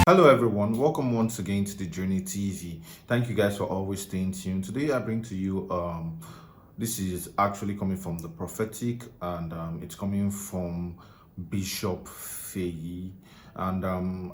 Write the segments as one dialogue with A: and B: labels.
A: Hello everyone, welcome once again to the Djourneytv. Thank you guys for always staying tuned. Today I bring to you this is actually coming from the prophetic, and it's coming from Bishop FEYI. And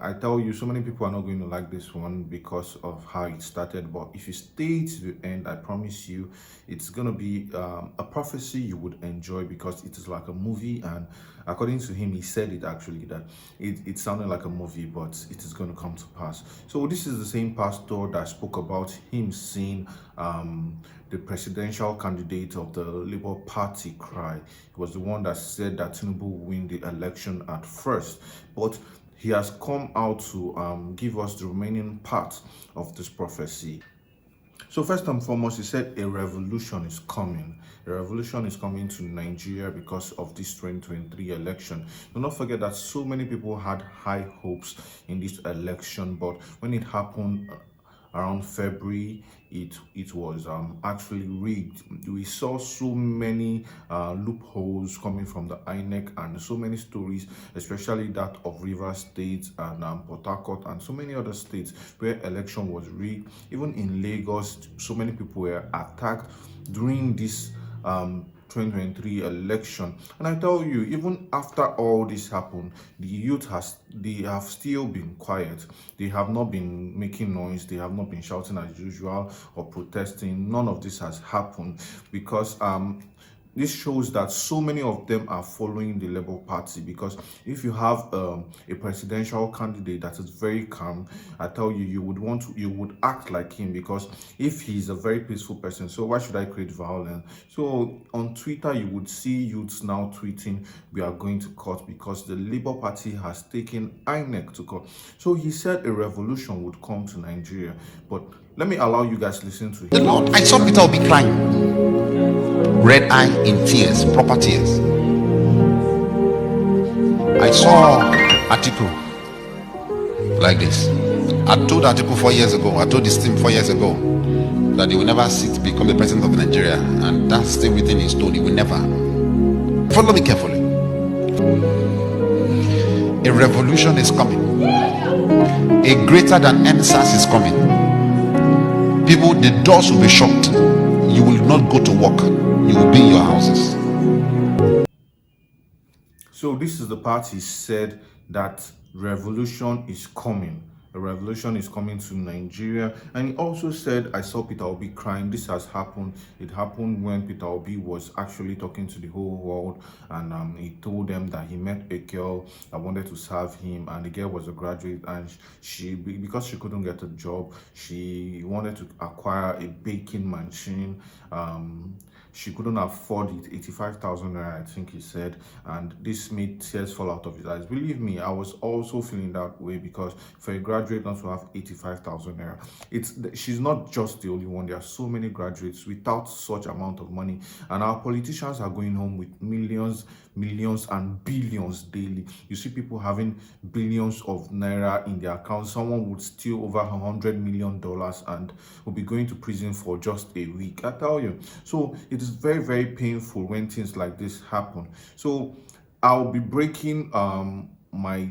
A: I tell you, so many people are not going to like this one because of how it started. But if you stay to the end, I promise you, it's going to be a prophecy you would enjoy because it is like a movie. And according to him, he said it actually that it sounded like a movie, but it is going to come to pass. So this is the same pastor that spoke about him seeing the presidential candidate of the Labour Party cry. He was the one that said that Tinubu will win the election at first, but he has come out to give us the remaining part of this prophecy. So first and foremost, he said a revolution is coming. A revolution is coming to Nigeria because of this 2023 election. Do not forget that so many people had high hopes in this election, but when it happened around February, it was actually rigged. We saw so many loopholes coming from the INEC and so many stories, especially that of Rivers State and Port Harcourt and so many other states where election was rigged. Even in Lagos, so many people were attacked during this 2023 election. And I tell you, even after all this happened, the youth they have still been quiet. They have not been making noise, they have not been shouting as usual or protesting. None of this has happened because this shows that so many of them are following the Labour Party. Because if you have a presidential candidate that is very calm, I tell you, you would act like him, because if he's a very peaceful person, so why should I create violence? So on Twitter, you would see youths now tweeting, we are going to court because the Labour Party has taken INEC to court. So he said a revolution would come to Nigeria, but let me allow you guys to listen to him.
B: The Lord, I saw Peter Obi crying, red eye in tears, proper tears. I saw Atiku like this. I told Atiku 4 years ago, I told this team 4 years ago that he will never become the president of Nigeria, and that's still within his stone. He will never. Follow me carefully. A revolution is coming. A greater than NSAS is coming. People, the doors will be shut. You will not go to work. You will be in your houses.
A: So this is the part he said that revolution is coming. A revolution is coming to Nigeria. And he also said, I saw Peter Obi crying. This has happened. It happened when Peter Obi was actually talking to the whole world, and he told them that he met a girl that wanted to serve him, and the girl was a graduate, and because she couldn't get a job, she wanted to acquire a baking machine. She couldn't afford it, 85,000 naira, I think he said, and this made tears fall out of his eyes. Believe me, I was also feeling that way, because for a graduate not to have 85,000 naira, she's not just the only one. There are so many graduates without such amount of money, and our politicians are going home with millions and billions daily. You see people having billions of naira in their accounts. Someone would steal over $100 million and will be going to prison for just a week, I tell you. So it is very, very painful when things like this happen. So I'll be breaking my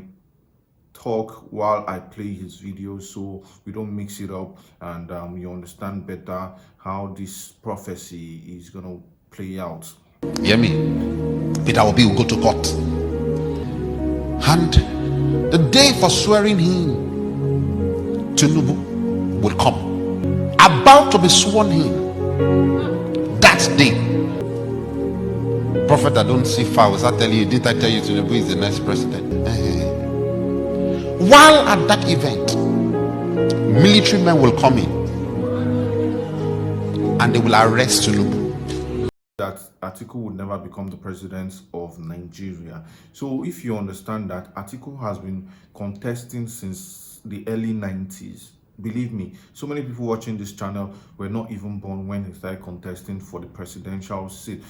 A: talk while I play his video, so we don't mix it up, and you understand better how this prophecy is gonna play out.
B: Hear me? Peter Obi will go to court, and the day for swearing him, Tinubu will come. About to be sworn in, that day. Prophet, I don't see far. I tell you, didn't I tell you Tinubu is the next president? While at that event, military men will come in and they will arrest Tinubu.
A: That Atiku would never become the president of Nigeria. So if you understand that Atiku has been contesting since the early 90s, believe me, so many people watching this channel were not even born when he started contesting for the presidential seat.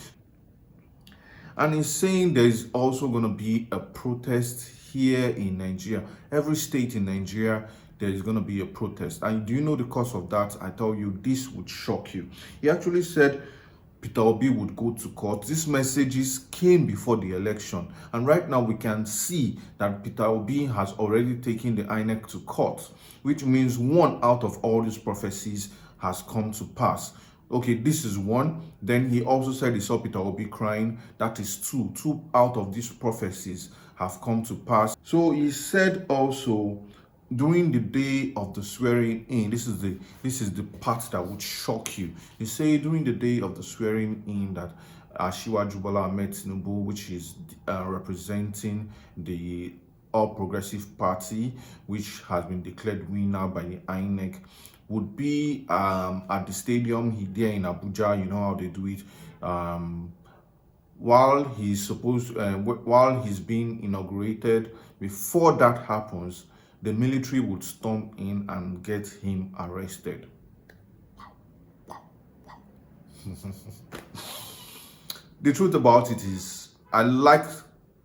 A: And he's saying there's also going to be a protest here in Nigeria. Every state in Nigeria, there is going to be a protest. And do you know the cause of that? I tell you, this would shock you. He actually said Peter Obi would go to court. These messages came before the election, and right now we can see that Peter Obi has already taken the INEC to court, which means one out of all these prophecies has come to pass. Okay, this is one. Then he also said he saw Peter Obi crying. That is two. Two out of these prophecies have come to pass. So he said also, during the day of the swearing in, this is the part that would shock you. He said during the day of the swearing in that Asiwaju Bola Ahmed Tinubu, which is representing the All Progressive Party, which has been declared winner by the INEC, would be at the stadium there in Abuja. You know how they do it. While he's being inaugurated, before that happens, the military would storm in and get him arrested. The truth about it is, I love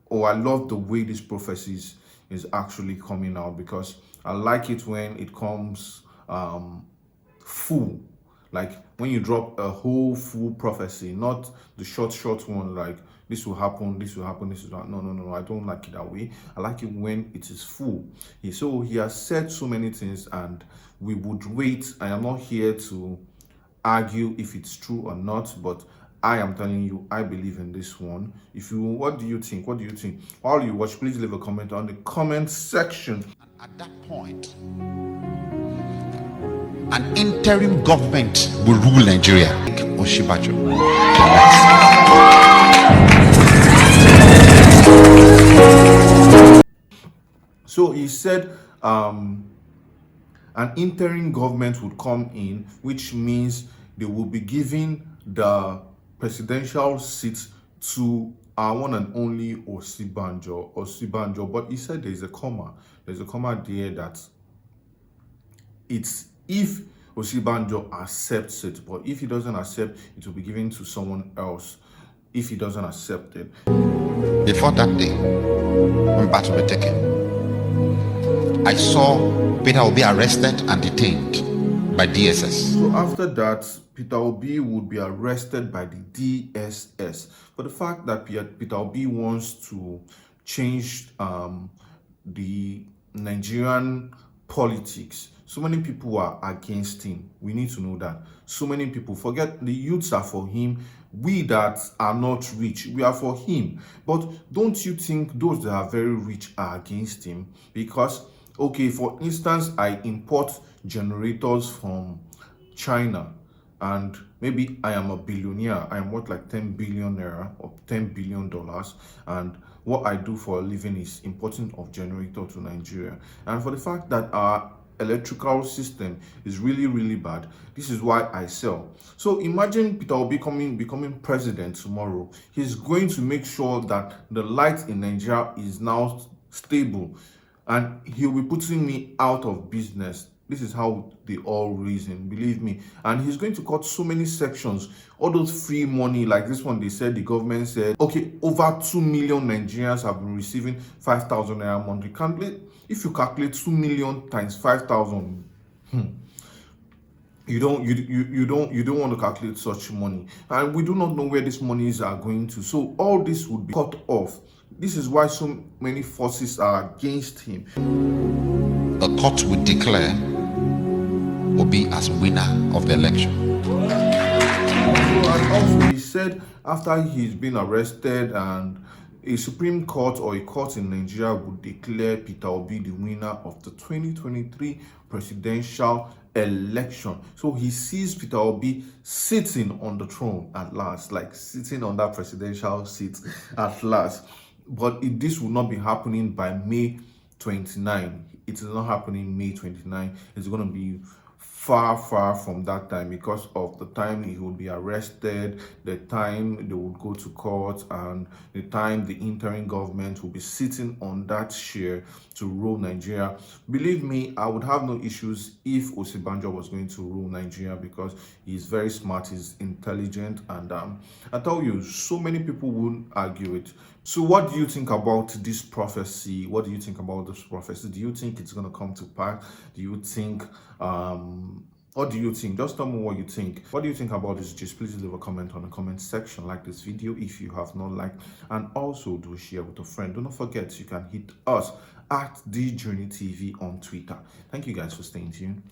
A: the way this prophecies is actually coming out, because I like it when it comes full, like when you drop a whole full prophecy, not the short one, like this will happen, this will happen, this is not. No, I don't like it that way. I like it when it is full. So he has said so many things, and we would wait. I am not here to argue if it's true or not, but I am telling you, I believe in this one. What do you think? While you watch, please leave a comment on the comment section.
B: At that point, an interim government will rule Nigeria. Oshibajo.
A: So he said an interim government would come in, which means they will be giving the presidential seat to our one and only Osibanjo. But he said there's a comma there, that it's if Osibanjo accepts it, but if he doesn't accept, it will be given to someone else if he doesn't accept it.
B: Before that day, when battle was taken, I saw Peter Obi arrested and detained by DSS.
A: So after that, Peter Obi would be arrested by the DSS for the fact that Peter Obi wants to change the Nigerian politics. So many people are against him. We need to know that. So many people, forget the youths are for him. We that are not rich, we are for him. But don't you think those that are very rich are against him? Because, okay, for instance, I import generators from China, and maybe I am a billionaire. I am worth like 10 billion naira or $10 billion. And what I do for a living is importing of generator to Nigeria. And for the fact that our electrical system is really bad, this is why I sell. So imagine Peter Obi becoming president tomorrow. He's going to make sure that the light in Nigeria is now stable, and he'll be putting me out of business. This is how they all reason, believe me. And he's going to cut so many sections, all those free money, like this one. They said, the government said, okay, over 2 million Nigerians have been receiving 5,000 naira monthly. If you calculate 2 million times 5,000, you don't want to calculate such money, and we do not know where these monies are going to. So all this would be cut off. This is why so many forces are against him.
B: The court would declare Obi as winner of the election.
A: And also, he said after he's been arrested, and a Supreme Court or a court in Nigeria would declare Peter Obi the winner of the 2023 presidential election. So he sees Peter Obi sitting on the throne at last, like sitting on that presidential seat at last. But this will not be happening by May 29. It is not happening May 29. It's going to be far from that time, because of the time he will be arrested, the time they would go to court, and the time the interim government will be sitting on that chair to rule Nigeria. Believe me, I would have no issues if Osibanjo was going to rule Nigeria, because he's very smart, he's intelligent, and I tell you, so many people wouldn't argue it. So what do you think about this prophecy? What do you think about this prophecy? Do you think it's going to come to pass? Do you think What do you think? Just tell me what you think. What do you think about this gist? Please leave a comment on the comment section. Like this video if you have not liked, and also do share with a friend. Do not forget you can hit us at Djourneytv on Twitter. Thank you guys for staying tuned.